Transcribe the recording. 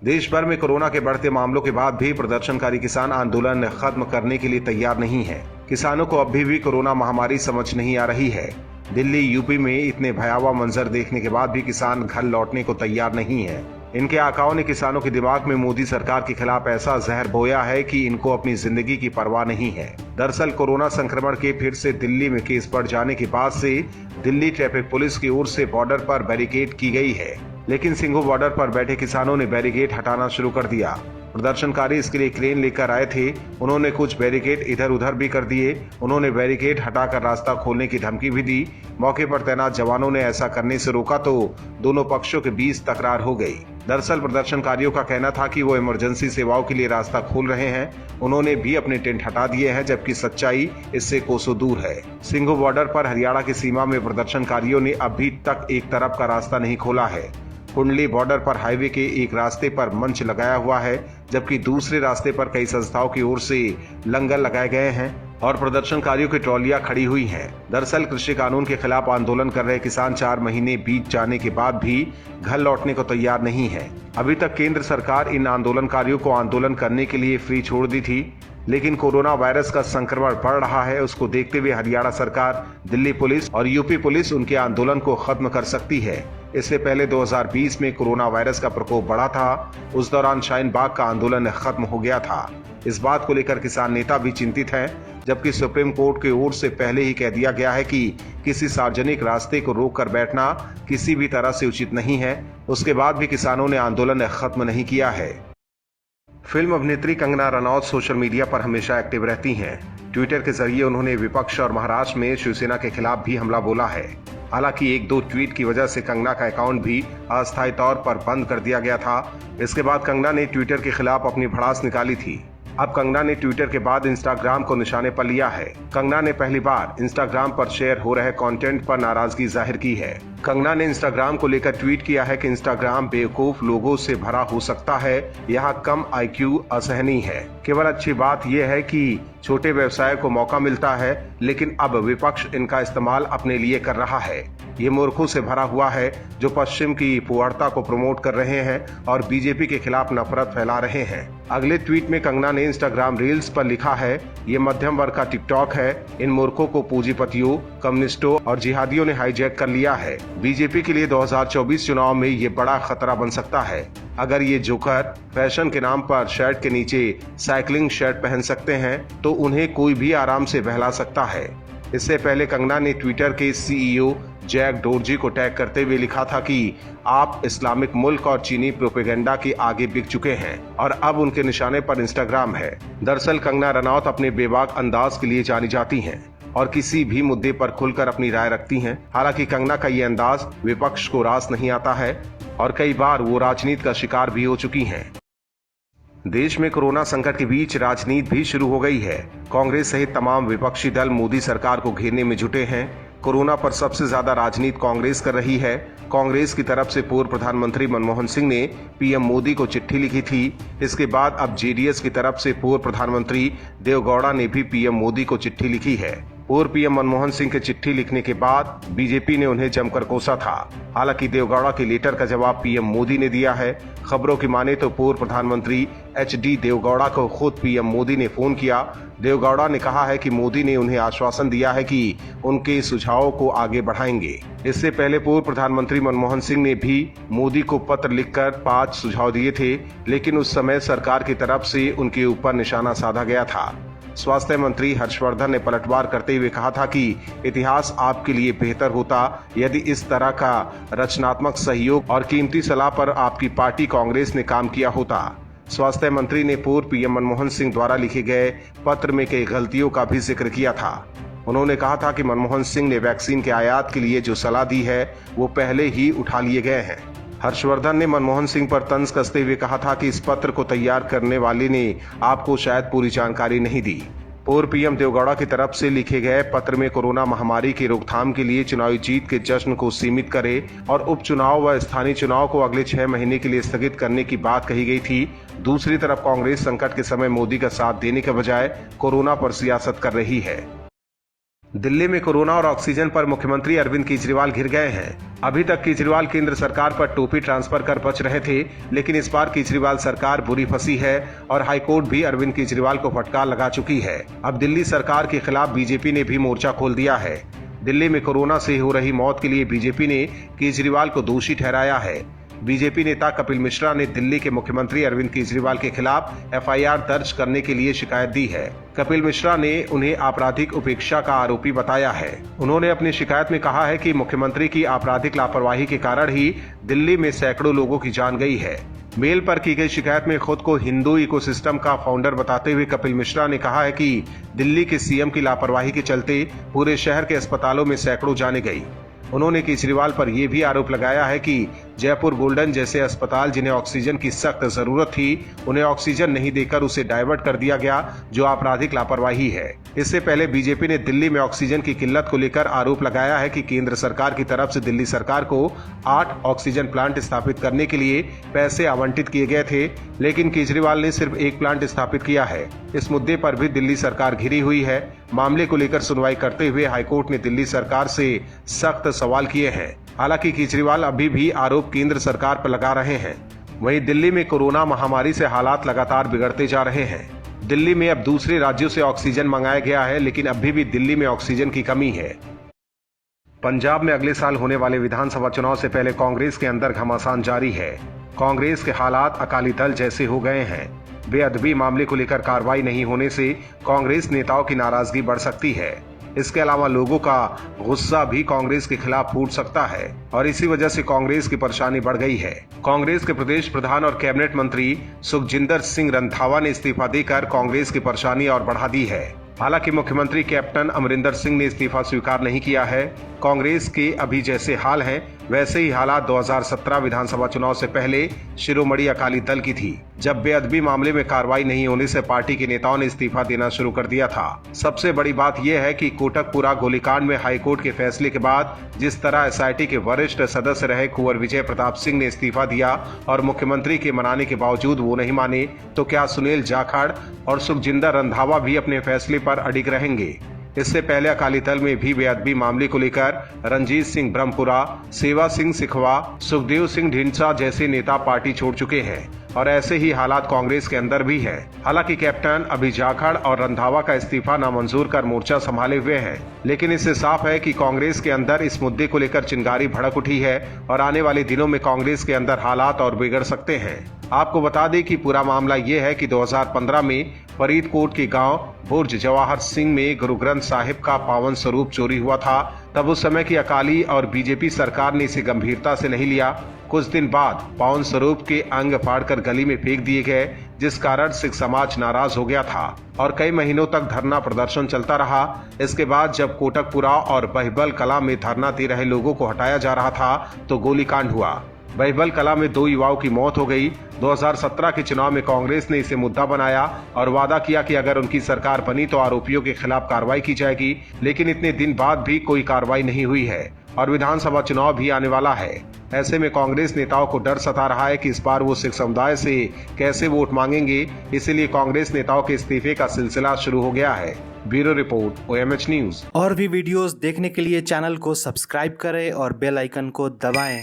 देश भर में कोरोना के बढ़ते मामलों के बाद भी प्रदर्शनकारी किसान आंदोलन खत्म करने के लिए तैयार नहीं है। किसानों को अभी भी कोरोना महामारी समझ नहीं आ रही है। दिल्ली, यूपी में इतने भयावह मंजर देखने के बाद भी किसान घर लौटने को तैयार नहीं है। इनके आकाओं ने किसानों के दिमाग में मोदी सरकार के खिलाफ ऐसा जहर बोया है कि इनको अपनी जिंदगी की परवाह नहीं है। दरअसल कोरोना संक्रमण के फिर से दिल्ली में केस बढ़ जाने के बाद से दिल्ली ट्रैफिक पुलिस की ओर से बॉर्डर पर बैरिकेड की गई है, लेकिन सिंघू बॉर्डर पर बैठे किसानों ने बैरिकेड हटाना शुरू कर दिया। प्रदर्शनकारी इसके लिए क्रेन लेकर आए थे। उन्होंने कुछ बैरिकेड इधर उधर भी कर दिए। उन्होंने बैरिकेड हटाकर रास्ता खोलने की धमकी भी दी। मौके पर तैनात जवानों ने ऐसा करने से रोका तो दोनों पक्षों के बीच तकरार हो गई। दरअसल प्रदर्शनकारियों का कहना था कि वो इमरजेंसी सेवाओं के लिए रास्ता खोल रहे हैं। उन्होंने भी अपने टेंट हटा दिए हैं, जबकि सच्चाई इससे कोसों दूर है। सिंघू बॉर्डर पर हरियाणा की सीमा में प्रदर्शनकारियों ने अभी तक एक तरफ का रास्ता नहीं खोला है। कुंडली बॉर्डर पर हाईवे के एक रास्ते पर मंच लगाया हुआ है, जबकि दूसरे रास्ते पर कई संस्थाओं की ओर से लंगर लगाए गए हैं और प्रदर्शनकारियों की ट्रॉलियां खड़ी हुई हैं। दरअसल कृषि कानून के खिलाफ आंदोलन कर रहे किसान 4 महीने बीत जाने के बाद भी घर लौटने को तैयार नहीं है। अभी तक केंद्र सरकार इन आंदोलनकारियों को आंदोलन करने के लिए फ्री छोड़ दी थी, लेकिन कोरोना वायरस का संक्रमण बढ़ रहा है। उसको देखते हुए हरियाणा सरकार, दिल्ली पुलिस और यूपी पुलिस उनके आंदोलन को खत्म कर सकती है। इससे पहले 2020 में कोरोना वायरस का प्रकोप बढ़ा था। उस दौरान शाहीन बाग का आंदोलन खत्म हो गया था। इस बात को लेकर किसान नेता भी चिंतित हैं, जबकि सुप्रीम कोर्ट की ओर से पहले ही कह दिया गया है कि किसी सार्वजनिक रास्ते को रोक कर बैठना किसी भी तरह से उचित नहीं है। उसके बाद भी किसानों ने आंदोलन खत्म नहीं किया है। फिल्म अभिनेत्री कंगना रनौत सोशल मीडिया पर हमेशा एक्टिव रहती हैं। ट्विटर के जरिए उन्होंने विपक्ष और महाराष्ट्र में शिवसेना के खिलाफ भी हमला बोला है। हालांकि 1-2 ट्वीट की वजह से कंगना का अकाउंट भी अस्थायी तौर पर बंद कर दिया गया था। इसके बाद कंगना ने ट्विटर के खिलाफ अपनी भड़ास निकाली थी। अब कंगना ने ट्विटर के बाद इंस्टाग्राम को निशाने पर लिया है। कंगना ने पहली बार इंस्टाग्राम पर शेयर हो रहे कंटेंट पर नाराजगी जाहिर की है। कंगना ने इंस्टाग्राम को लेकर ट्वीट किया है कि इंस्टाग्राम बेवकूफ लोगों से भरा हो सकता है, यहाँ कम IQ असहनीय है। केवल अच्छी बात यह है कि छोटे व्यवसाय को मौका मिलता है, लेकिन अब विपक्ष इनका इस्तेमाल अपने लिए कर रहा है। ये मूर्खों से भरा हुआ है जो पश्चिम की पुअर्ता को प्रमोट कर रहे हैं और बीजेपी के खिलाफ नफरत फैला रहे हैं। अगले ट्वीट में कंगना ने इंस्टाग्राम रील्स पर लिखा है, ये मध्यम वर्ग का टिकटॉक है। इन मूर्खों को पूंजीपतियों, कम्युनिस्टों और जिहादियों ने हाईजैक कर लिया है। बीजेपी के लिए 2024 चुनाव में ये बड़ा खतरा बन सकता है। अगर ये जोकर फैशन के नाम पर शर्ट के नीचे साइकिलिंग शर्ट पहन सकते हैं, तो उन्हें कोई भी आराम से बहला सकता है। इससे पहले कंगना ने ट्विटर के CEO जैक डोरजी को टैग करते हुए लिखा था कि आप इस्लामिक मुल्क और चीनी प्रोपेगेंडा के आगे बिक चुके हैं और अब उनके निशाने पर इंस्टाग्राम है। दरअसल कंगना रनौत अपने बेबाक अंदाज के लिए जानी जाती हैं और किसी भी मुद्दे पर खुलकर अपनी राय रखती हैं। हालांकि कंगना का ये अंदाज विपक्ष को रास नहीं आता है और कई बार वो राजनीति का शिकार भी हो चुकी हैं। देश में कोरोना संकट के बीच राजनीति भी शुरू हो गई है। कांग्रेस सहित तमाम विपक्षी दल मोदी सरकार को घेरने में जुटे हैं। कोरोना पर सबसे ज्यादा राजनीति कांग्रेस कर रही है। कांग्रेस की तरफ से पूर्व प्रधानमंत्री मनमोहन सिंह ने PM मोदी को चिट्ठी लिखी थी। इसके बाद अब JDS की तरफ से पूर्व प्रधानमंत्री देवगौड़ा ने भी PM मोदी को चिट्ठी लिखी है। पूर्व PM मनमोहन सिंह के चिट्ठी लिखने के बाद बीजेपी ने उन्हें जमकर कोसा था। हालांकि देवगौड़ा के लेटर का जवाब PM मोदी ने दिया है। खबरों की माने तो पूर्व प्रधानमंत्री HD देवगौड़ा को खुद PM मोदी ने फोन किया। देवगौड़ा ने कहा है कि मोदी ने उन्हें आश्वासन दिया है कि उनके सुझावों को आगे बढ़ाएंगे। इससे पहले पूर्व प्रधानमंत्री मनमोहन सिंह ने भी मोदी को पत्र लिखकर 5 सुझाव दिए थे, लेकिन उस समय सरकार की तरफ से उनके ऊपर निशाना साधा गया था। स्वास्थ्य मंत्री हर्षवर्धन ने पलटवार करते हुए कहा था कि इतिहास आपके लिए बेहतर होता यदि इस तरह का रचनात्मक सहयोग और कीमती सलाह पर आपकी पार्टी कांग्रेस ने काम किया होता। स्वास्थ्य मंत्री ने पूर्व PM मनमोहन सिंह द्वारा लिखे गए पत्र में कई गलतियों का भी जिक्र किया था। उन्होंने कहा था कि मनमोहन सिंह ने वैक्सीन के आयात के लिए जो सलाह दी है वो पहले ही उठा लिए गए हैं। हर्षवर्धन ने मनमोहन सिंह पर तंज कसते हुए कहा था कि इस पत्र को तैयार करने वाले ने आपको शायद पूरी जानकारी नहीं दी। पूर्व PM देवगौड़ा की तरफ से लिखे गए पत्र में कोरोना महामारी की रोकथाम के लिए चुनावी जीत के जश्न को सीमित करे और उपचुनाव व स्थानीय चुनाव को अगले 6 महीने के लिए स्थगित करने की बात कही गई थी। दूसरी तरफ कांग्रेस संकट के समय मोदी का साथ देने के बजाय कोरोना पर सियासत कर रही है। दिल्ली में कोरोना और ऑक्सीजन पर मुख्यमंत्री अरविंद केजरीवाल घिर गए हैं। अभी तक केजरीवाल केंद्र सरकार पर टोपी ट्रांसफर कर बच रहे थे, लेकिन इस बार केजरीवाल सरकार बुरी फंसी है और हाईकोर्ट भी अरविंद केजरीवाल को फटकार लगा चुकी है। अब दिल्ली सरकार के खिलाफ बीजेपी ने भी मोर्चा खोल दिया है। दिल्ली में कोरोना से हो रही मौत के लिए बीजेपी ने केजरीवाल को दोषी ठहराया है। बीजेपी नेता कपिल मिश्रा ने दिल्ली के मुख्यमंत्री अरविंद केजरीवाल के खिलाफ एफआईआर दर्ज करने के लिए शिकायत दी है। कपिल मिश्रा ने उन्हें आपराधिक उपेक्षा का आरोपी बताया है। उन्होंने अपनी शिकायत में कहा है कि मुख्यमंत्री की आपराधिक लापरवाही के कारण ही दिल्ली में सैकड़ों लोगों की जान गई है। मेल पर की गई शिकायत में खुद को हिंदू इकोसिस्टम का फाउंडर बताते हुए कपिल मिश्रा ने कहा है कि दिल्ली के सीएम की लापरवाही के चलते पूरे शहर के अस्पतालों में सैकड़ों जानें गई। उन्होंने केजरीवाल पर यह भी आरोप लगाया है कि जयपुर गोल्डन जैसे अस्पताल जिन्हें ऑक्सीजन की सख्त जरूरत थी, उन्हें ऑक्सीजन नहीं देकर उसे डाइवर्ट कर दिया गया, जो आपराधिक लापरवाही है। इससे पहले बीजेपी ने दिल्ली में ऑक्सीजन की किल्लत को लेकर आरोप लगाया है कि केंद्र सरकार की तरफ से दिल्ली सरकार को 8 ऑक्सीजन प्लांट स्थापित करने के लिए पैसे आवंटित किए गए थे, लेकिन केजरीवाल ने सिर्फ 1 प्लांट स्थापित किया है। इस मुद्दे पर भी दिल्ली सरकार घिरी हुई है। मामले को लेकर सुनवाई करते हुए हाईकोर्ट ने दिल्ली सरकार से सख्त सवाल किए हैं। हालांकि केजरीवाल अभी भी आरोप केंद्र सरकार पर लगा रहे हैं। वहीं दिल्ली में कोरोना महामारी से हालात लगातार बिगड़ते जा रहे हैं। दिल्ली में अब दूसरे राज्यों से ऑक्सीजन मंगाया गया है, लेकिन अभी भी दिल्ली में ऑक्सीजन की कमी है। पंजाब में अगले साल होने वाले विधानसभा चुनाव से पहले कांग्रेस के अंदर घमासान जारी है। कांग्रेस के हालात अकाली दल जैसे हो गए हैं। बेअदबी मामले को लेकर कार्रवाई नहीं होने से कांग्रेस नेताओं की नाराजगी बढ़ सकती है। इसके अलावा लोगों का गुस्सा भी कांग्रेस के खिलाफ फूट सकता है और इसी वजह से कांग्रेस की परेशानी बढ़ गई है। कांग्रेस के प्रदेश प्रधान और कैबिनेट मंत्री सुखजिंदर सिंह रंधावा ने इस्तीफा देकर कांग्रेस की परेशानी और बढ़ा दी है। हालांकि मुख्यमंत्री कैप्टन अमरिंदर सिंह ने इस्तीफा स्वीकार नहीं किया है। कांग्रेस के अभी जैसे हाल हैं, वैसे ही हालात 2017 विधानसभा चुनाव से पहले शिरोमणि अकाली दल की थी, जब बेअदबी मामले में कार्रवाई नहीं होने से पार्टी के नेताओं ने इस्तीफा देना शुरू कर दिया था। सबसे बड़ी बात यह है कि कोटकपुरा गोलीकांड में हाईकोर्ट के फैसले के बाद जिस तरह एसआईटी के वरिष्ठ सदस्य रहे कुंवर विजय प्रताप सिंह ने इस्तीफा दिया और मुख्यमंत्री के मनाने के बावजूद वो नहीं माने, तो क्या सुनील जाखड़ और सुखजिंदर रंधावा भी अपने फैसले पर अडिग रहेंगे? इससे पहले अकाली दल में भी बेअदबी मामले को लेकर रणजीत सिंह ब्रह्मपुरा, सेवा सिंह सिखवा, सुखदेव सिंह ढींडसा जैसे नेता पार्टी छोड़ चुके हैं और ऐसे ही हालात कांग्रेस के अंदर भी है। हालांकि कैप्टन अभी जाखड़ और रंधावा का इस्तीफा नामंजूर कर मोर्चा संभाले हुए हैं, लेकिन इससे साफ है कि कांग्रेस के अंदर इस मुद्दे को लेकर चिंगारी भड़क उठी है और आने वाले दिनों में कांग्रेस के अंदर हालात और बिगड़ सकते हैं। आपको बता दें कि पूरा मामला ये है कि 2015 में फरीदकोट के गांव बुर्ज जवाहर सिंह में गुरु ग्रंथ साहिब का पावन स्वरूप चोरी हुआ था। तब उस समय की अकाली और बीजेपी सरकार ने इसे गंभीरता से नहीं लिया। कुछ दिन बाद पावन स्वरूप के अंग फाड़कर गली में फेंक दिए गए, जिस कारण सिख समाज नाराज हो गया था और कई महीनों तक धरना प्रदर्शन चलता रहा। इसके बाद जब कोटकपुरा और बहिबल कला में धरना दे रहे लोगों को हटाया जा रहा था तो गोलीकांड हुआ। बहिबल कला में 2 युवाओं की मौत हो गई। 2017 के चुनाव में कांग्रेस ने इसे मुद्दा बनाया और वादा किया कि अगर उनकी सरकार बनी तो आरोपियों के खिलाफ कार्रवाई की जाएगी, लेकिन इतने दिन बाद भी कोई कार्रवाई नहीं हुई है और विधानसभा चुनाव भी आने वाला है। ऐसे में कांग्रेस नेताओं को डर सता रहा है कि इस बार वो सिख समुदाय से कैसे वोट मांगेंगे, इसीलिए कांग्रेस नेताओं के इस्तीफे का सिलसिला शुरू हो गया है। Bureau report, OMH news. और भी वीडियोस देखने के लिए चैनल को सब्सक्राइब करें और बेल आइकन को दबाएं।